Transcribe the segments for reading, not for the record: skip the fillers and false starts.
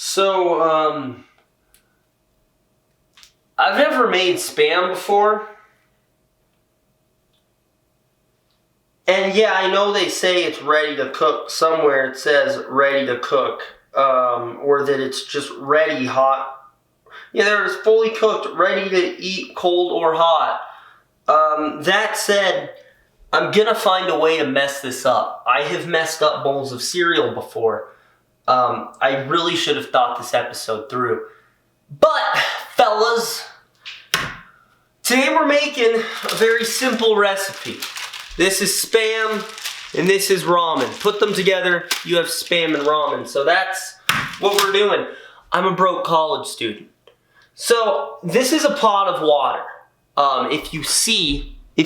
So, I've never made Spam before. And yeah, I know they say it's ready to cook. Somewhere it says ready to cook. Or that it's just ready hot. Yeah, there's fully cooked, ready to eat, cold or hot. That said, I'm gonna find a way to mess this up. I have messed up bowls of cereal before. I really should have thought this episode through. But, fellas, today we're making a very simple recipe. This is Spam, and this is ramen. Put them together, you have Spam and ramen. So that's what we're doing. I'm a broke college student. So, this is a pot of water. If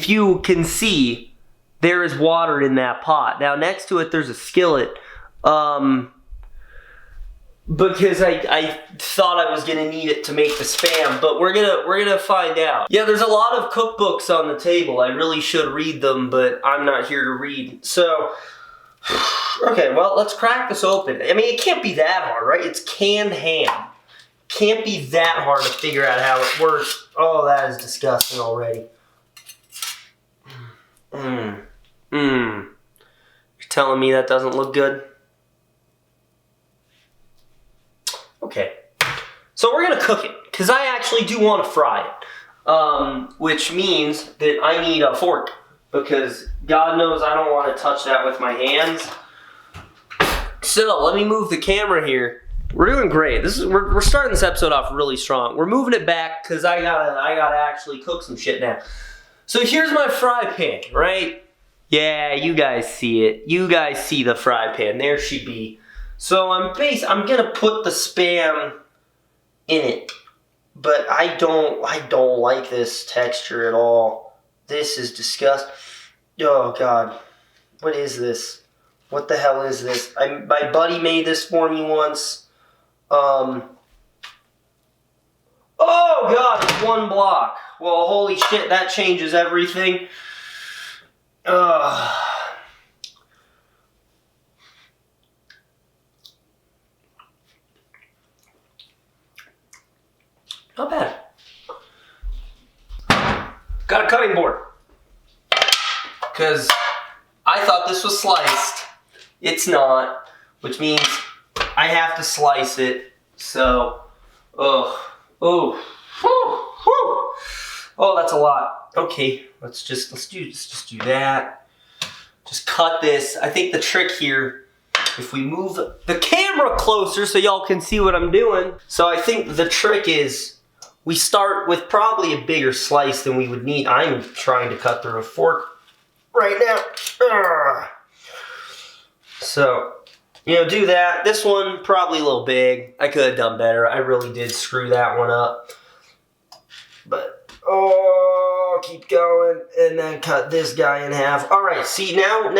you can see, there is water in that pot. Now, next to it, there's a skillet. Because I thought I was gonna need it to make the Spam, but we're gonna find out. Yeah, there's a lot of cookbooks on the table. I really should read them, but I'm not here to read. So, okay, well, let's crack this open. I mean, it can't be that hard, right? It's canned ham. Can't be that hard to figure out how it works. Oh, that is disgusting already. You're telling me that doesn't look good? Okay, so we're gonna cook it, because I actually do want to fry it, which means that I need a fork, because God knows I don't want to touch that with my hands. So, let me move the camera here. We're doing great. We're starting this episode off really strong. We're moving it back, because I gotta actually cook some shit now. So here's my fry pan, right? Yeah, you guys see it. You guys see the fry pan. There she be. So I'm gonna put the Spam in it, but I don't like this texture at all. This is disgusting. Oh God, what is this? What the hell is this? My buddy made this for me once. Oh God, it's one block. Well, holy shit, that changes everything. Not bad. Got a cutting board. Because I thought this was sliced. It's not. Which means I have to slice it. So, oh, that's a lot. Okay, let's just do that. Just cut this. I think the trick here, if we move the camera closer so y'all can see what I'm doing. So I think the trick is we start with probably a bigger slice than we would need. I'm trying to cut through a fork right now. So, do that. This one, probably a little big. I could have done better. I really did screw that one up. But, keep going, and then cut this guy in half. All right, see, now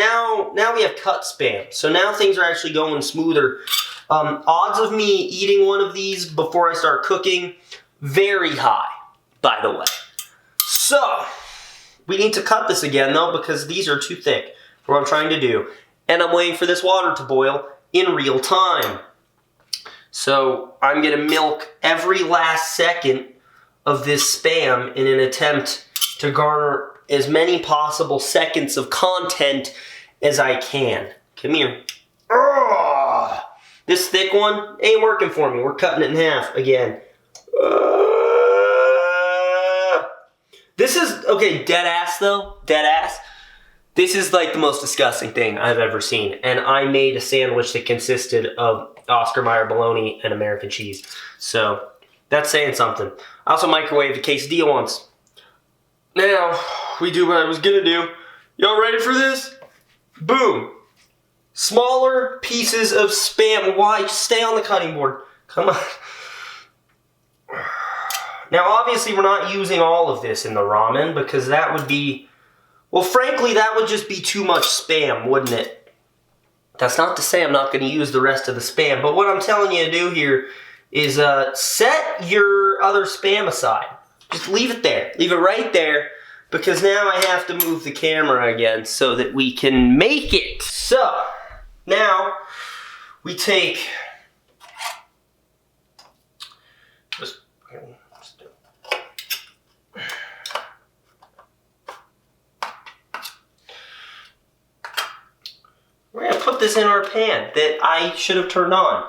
we have cut Spam. So now things are actually going smoother. Odds of me eating one of these before I start cooking, very high, by the way. So, we need to cut this again, though, because these are too thick for what I'm trying to do. And I'm waiting for this water to boil in real time. So, I'm going to milk every last second of this Spam in an attempt to garner as many possible seconds of content as I can. Come here. This thick one ain't working for me. We're cutting it in half again. This is, okay, dead ass though, dead ass. This is like the most disgusting thing I've ever seen. And I made a sandwich that consisted of Oscar Mayer bologna and American cheese. So, that's saying something. I also microwaved a quesadilla once. Now, we do what I was gonna do. Y'all ready for this? Boom. Smaller pieces of Spam. Why? Stay on the cutting board. Come on. Now, obviously, we're not using all of this in the ramen because that would be, well, frankly, that would just be too much Spam, wouldn't it? That's not to say I'm not going to use the rest of the Spam, but what I'm telling you to do here is set your other Spam aside. Just leave it there. Leave it right there, because now I have to move the camera again so that we can make it. So, now we take Just do it. We're gonna put this in our pan that I should have turned on.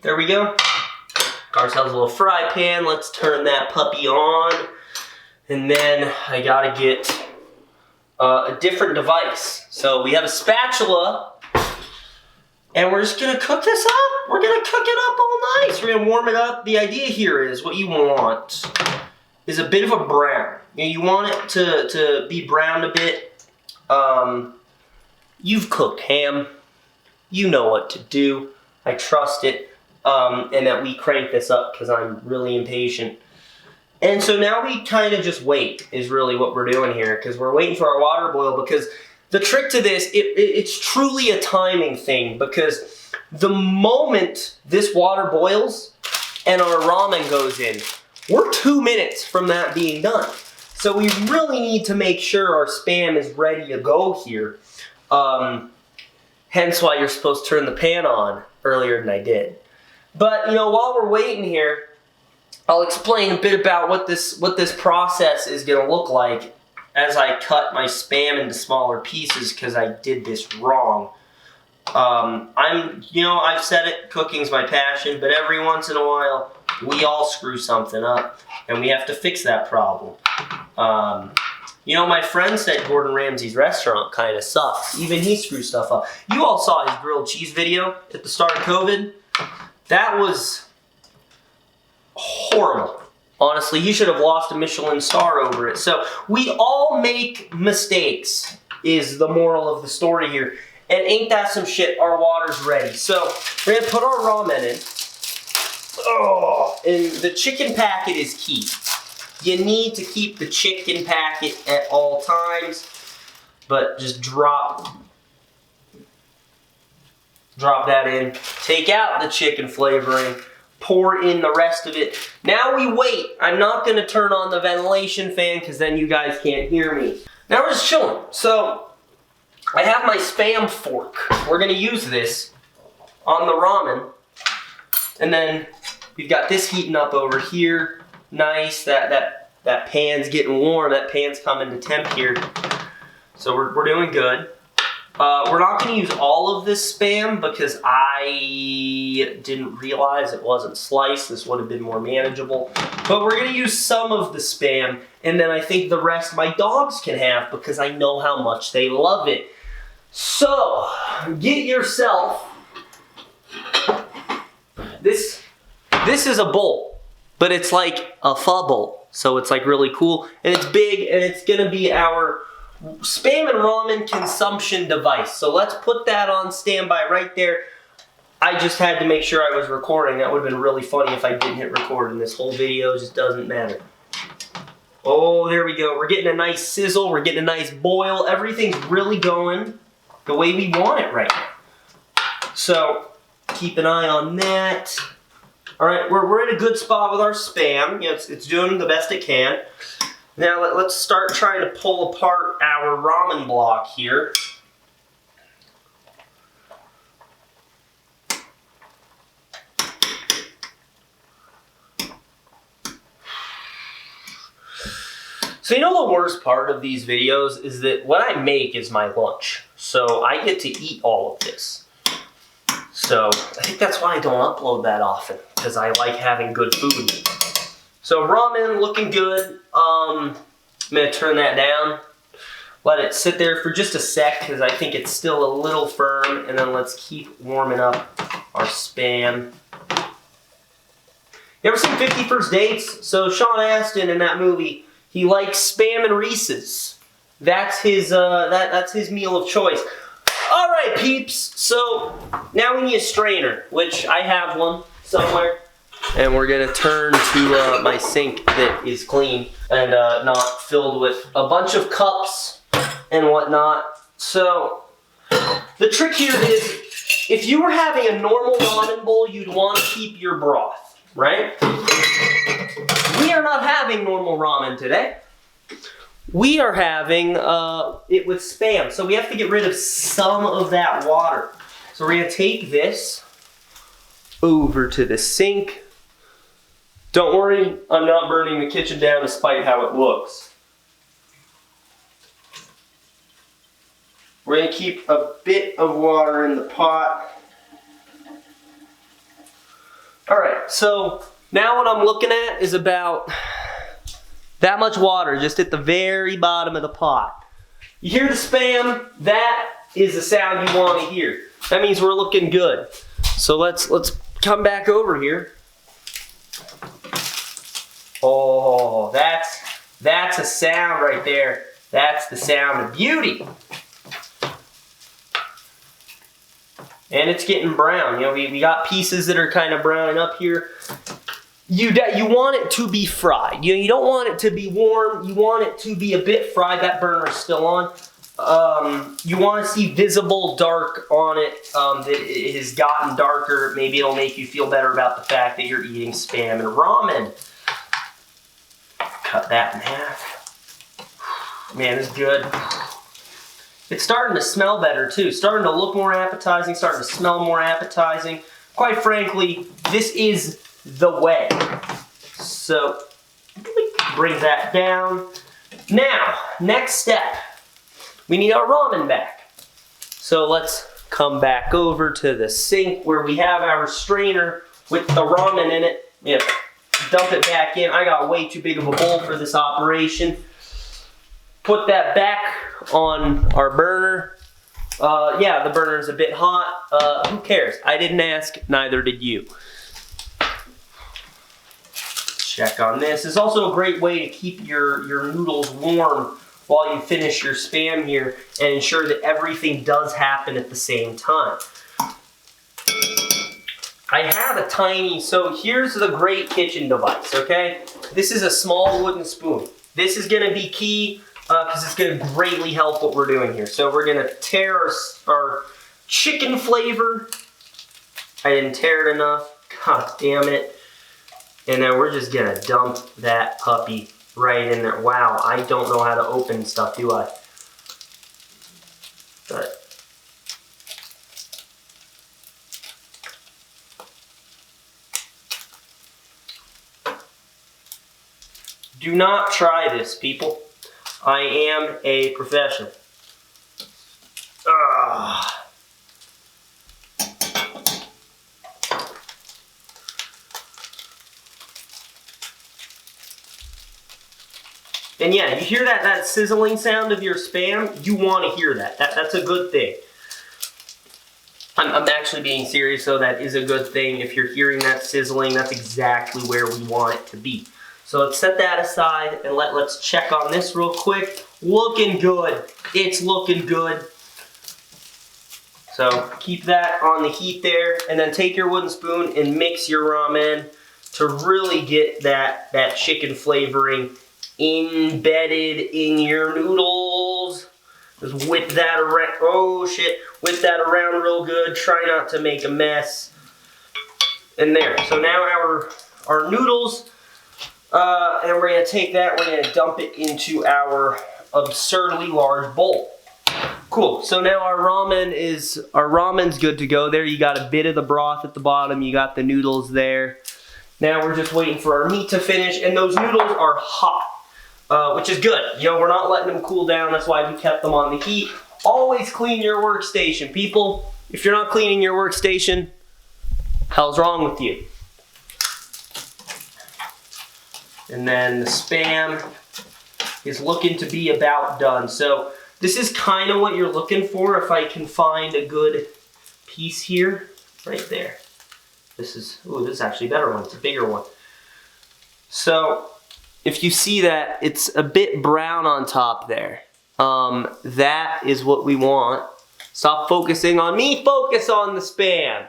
There we go. Got ourselves a little fry pan. Let's turn that puppy on. And then I gotta get a different device. So we have a spatula, and we're just gonna cook this up. We're gonna cook it up all nice. We're gonna warm it up. The idea here is what you want is a bit of a brown. You want it to be browned a bit. You've cooked ham. You know what to do. I trust it. And that we crank this up because I'm really impatient. And so now we kind of just wait is really what we're doing here, because we're waiting for our water to boil, because the trick to this, it's truly a timing thing, because the moment this water boils and our ramen goes in, we're 2 minutes from that being done. So we really need to make sure our Spam is ready to go here. Hence why you're supposed to turn the pan on earlier than I did. But, you know, while we're waiting here, I'll explain a bit about what this process is going to look like as I cut my Spam into smaller pieces, because I did this wrong. I've said it, cooking's my passion, but every once in a while, we all screw something up, and we have to fix that problem. My friend said Gordon Ramsay's restaurant kind of sucks. Even he screws stuff up. You all saw his grilled cheese video at the start of COVID. That was horrible. Honestly, he should have lost a Michelin star over it. So we all make mistakes is the moral of the story here. And ain't that some shit? Our water's ready. So we're going to put our ramen in. Oh, and the chicken packet is key. You need to keep the chicken packet at all times. But just drop that in. Take out the chicken flavoring. Pour in the rest of it. Now we wait. I'm not going to turn on the ventilation fan because then you guys can't hear me. Now we're just chilling. So I have my Spam fork. We're going to use this on the ramen. And then we've got this heating up over here. Nice. That pan's getting warm. That pan's coming to temp here. So we're doing good. We're not going to use all of this Spam because I didn't realize it wasn't sliced. This would have been more manageable. But we're going to use some of the Spam, and then I think the rest my dogs can have because I know how much they love it. So, get yourself... This is a bowl, but it's like a pho bowl. So it's like really cool, and it's big, and it's going to be our Spam and ramen consumption device. So let's put that on standby right there. I just had to make sure I was recording. That would have been really funny if I didn't hit record, and this whole video just doesn't matter. Oh, there we go. We're getting a nice sizzle. We're getting a nice boil. Everything's really going the way we want it right now. So keep an eye on that. All right, we're in a good spot with our Spam. It's doing the best it can. Now let's start trying to pull apart our ramen block here. So the worst part of these videos is that what I make is my lunch. So I get to eat all of this. So I think that's why I don't upload that often, because I like having good food. So ramen looking good. I'm going to turn that down. Let it sit there for just a sec because I think it's still a little firm. And then let's keep warming up our Spam. You ever seen 50 First Dates? So Sean Astin in that movie, he likes Spam and Reese's. That's his meal of choice. All right, peeps. So now we need a strainer, which I have one somewhere. And we're going to turn to my sink that is clean and not filled with a bunch of cups and whatnot. So the trick here is, if you were having a normal ramen bowl, you'd want to keep your broth, right? We are not having normal ramen today. We are having it with Spam. So we have to get rid of some of that water. So we're going to take this. over to the sink. Don't worry, I'm not burning the kitchen down despite how it looks. We're going to keep a bit of water in the pot. Alright, so now what I'm looking at is about that much water just at the very bottom of the pot. You hear the spam? That is the sound you want to hear. That means we're looking good. So let's come back over here. Oh, that's a sound right there. That's the sound of beauty. And it's getting brown. You know, we got pieces that are kind of browning up here. You want it to be fried. You know, you don't want it to be warm. You want it to be a bit fried. That burner is still on. You want to see visible dark on it. That it has gotten darker. Maybe it'll make you feel better about the fact that you're eating Spam and ramen. Cut that in half. Man, it's good. It's starting to smell better too. Starting to look more appetizing, starting to smell more appetizing. Quite frankly, this is the way. So, bring that down. Now, next step. We need our ramen back. So let's come back over to the sink where we have our strainer with the ramen in it. Yep. Dump it back in. I got way too big of a bowl for this operation. Put that back on our burner. Yeah, the burner is a bit hot. Who cares? I didn't ask, neither did you. Check on this. It's also a great way to keep your noodles warm while you finish your Spam here and ensure that everything does happen at the same time. I have a tiny, so here's the great kitchen device, okay? This is a small wooden spoon. This is gonna be key because it's gonna greatly help what we're doing here. So we're gonna tear our chicken flavor. I didn't tear it enough, god damn it. And then we're just gonna dump that puppy right in there. Wow, I don't know how to open stuff, do I? But do not try this, people. I am a professional. And yeah, you hear that sizzling sound of your Spam? You want to hear that. That's a good thing. I'm actually being serious, so that is a good thing. If you're hearing that sizzling, that's exactly where we want it to be. So let's set that aside and let's check on this real quick. Looking good. It's looking good. So keep that on the heat there, and then take your wooden spoon and mix your ramen to really get that chicken flavoring embedded in your noodles. Just whip that around. Oh shit. Whip that around real good. Try not to make a mess. And there. So now our noodles, and we're going to take that, we're going to dump it into our absurdly large bowl. Cool. So now our ramen's good to go there. You got a bit of the broth at the bottom. You got the noodles there. Now we're just waiting for our meat to finish, and those noodles are hot, which is good. You know, we're not letting them cool down. That's why we kept them on the heat. Always clean your workstation, people. If you're not cleaning your workstation, hell's wrong with you? And then the Spam is looking to be about done. So this is kind of what you're looking for. If I can find a good piece here, right there. This is actually a better one. It's a bigger one. So if you see that, it's a bit brown on top there. That is what we want. Stop focusing on me, focus on the Spam.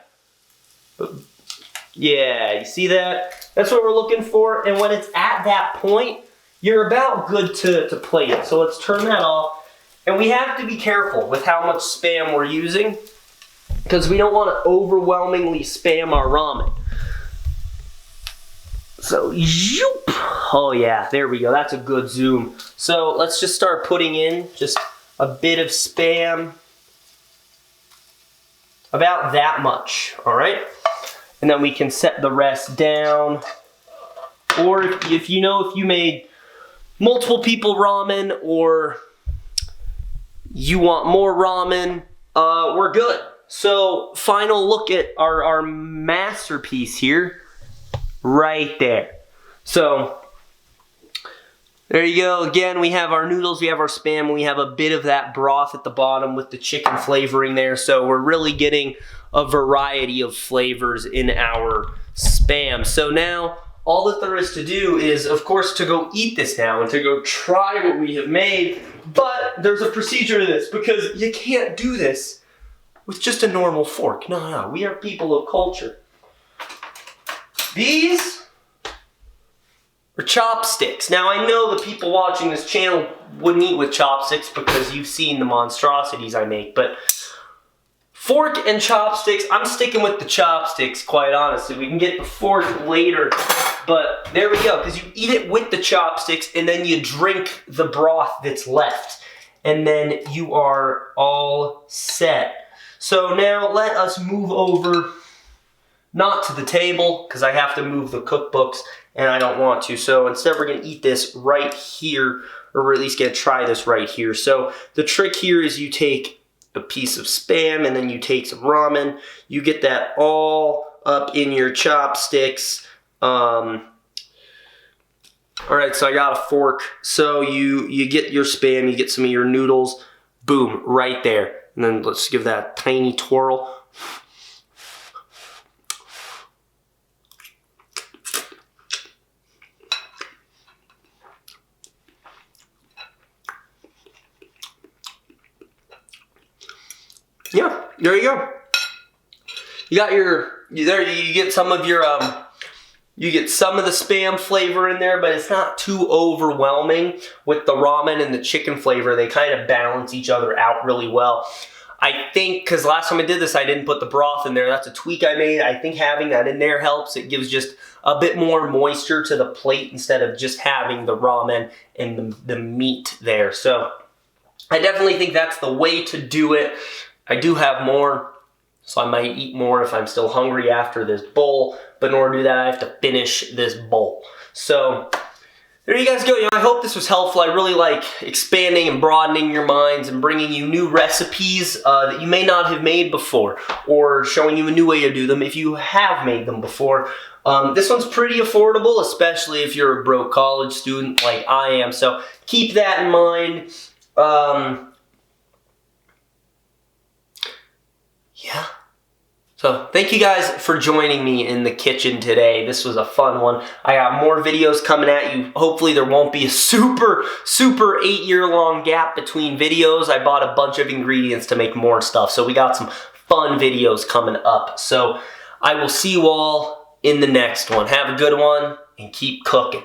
Yeah, you see that? That's what we're looking for. And when it's at that point, you're about good to plate it. So let's turn that off. And we have to be careful with how much Spam we're using, because we don't want to overwhelmingly spam our ramen. So, zoop. Oh yeah, there we go. That's a good zoom. So let's just start putting in just a bit of Spam. About that much, all right? and then we can set the rest down. Or if you made multiple people ramen, or you want more ramen, we're good. So final look at our masterpiece here, right there. So there you go. Again, we have our noodles, we have our Spam, we have a bit of that broth at the bottom with the chicken flavoring there. So we're really getting a variety of flavors in our Spam. So now all that there is to do is, of course, to go eat this now and to go try what we have made. But there's a procedure to this, because you can't do this with just a normal fork. No, we are people of culture. These are chopsticks. Now, I know the people watching this channel wouldn't eat with chopsticks because you've seen the monstrosities I make, but fork and chopsticks, I'm sticking with the chopsticks, quite honestly. We can get the fork later, but there we go, because you eat it with the chopsticks and then you drink the broth that's left, and then you are all set. So now let us move over, not to the table, because I have to move the cookbooks and I don't want to. So instead we're gonna eat this right here, or we're at least gonna try this right here. So the trick here is you take a piece of Spam and then you take some ramen. You get that all up in your chopsticks. All right, so I got a fork. So you get your Spam, you get some of your noodles, boom, right there. And then let's give that a tiny twirl. Yeah, there you go. You got you get some of your, you get some of the Spam flavor in there, but it's not too overwhelming with the ramen and the chicken flavor. They kind of balance each other out really well. I think, because last time I did this, I didn't put the broth in there. That's a tweak I made. I think having that in there helps. It gives just a bit more moisture to the plate instead of just having the ramen and the meat there. So I definitely think that's the way to do it. I do have more, so I might eat more if I'm still hungry after this bowl, but in order to do that, I have to finish this bowl. So there you guys go. I hope this was helpful. I really like expanding and broadening your minds and bringing you new recipes that you may not have made before, or showing you a new way to do them if you have made them before. This one's pretty affordable, especially if you're a broke college student like I am, so keep that in mind. Yeah. So thank you guys for joining me in the kitchen today. This was a fun one. I got more videos coming at you. Hopefully there won't be a super 8-year-long gap between videos. I bought a bunch of ingredients to make more stuff, so we got some fun videos coming up. So I will see you all in the next one. Have a good one and keep cooking.